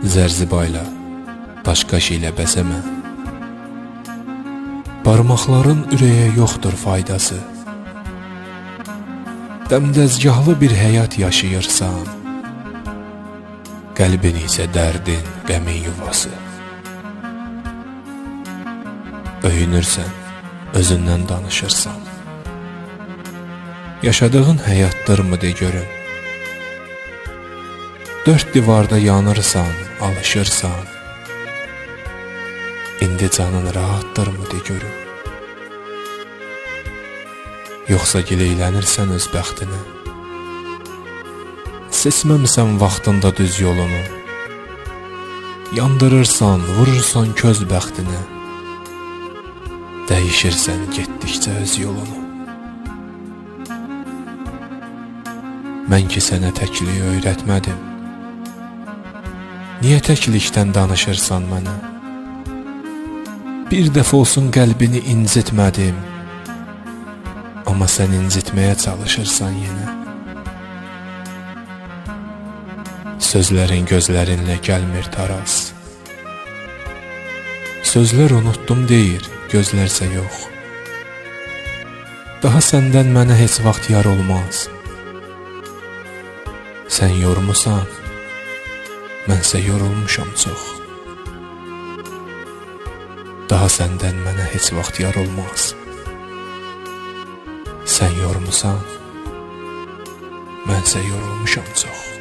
Zərzibayla, daşqaş ilə bəzəmə. Barmaqların ürəyə yoxdur faydası. Dəmdəzgahlı bir həyat yaşayırsan, qəlbin isə dərdin, qəmin yuvası. Öyünürsən, özündən danışırsan. Yaşadığın həyatdırmı de görüm. Dörd divarda yanırsan, alışırsan. İndi canın rahatdırmı de görüm. Yoxsa gileylənirsən öz bəxtini. Seçməmisən vaxtında düz yolunu. Yandırırsan, vurursan köz bəxtini. Dəyişirsən getdikcə öz yolunu. Mən ki sənə təkliyi öyrətmədim. Niyə təklikdən danışırsan mənə? Bir dəfə olsun qəlbini incitmədim. Amma sən incitməyə çalışırsan yenə. Sözlərin gözlərinlə gəlmir taraz. Sözlər unutdum deyir, gözlərsə yox. Daha səndən mənə heç vaxt yar olmaz. Sən yormusan, mənsə yorulmuşam çox. Daha səndən mənə heç vaxt yar olmaz. Sən yormusan, mənsə yorulmuşam çox.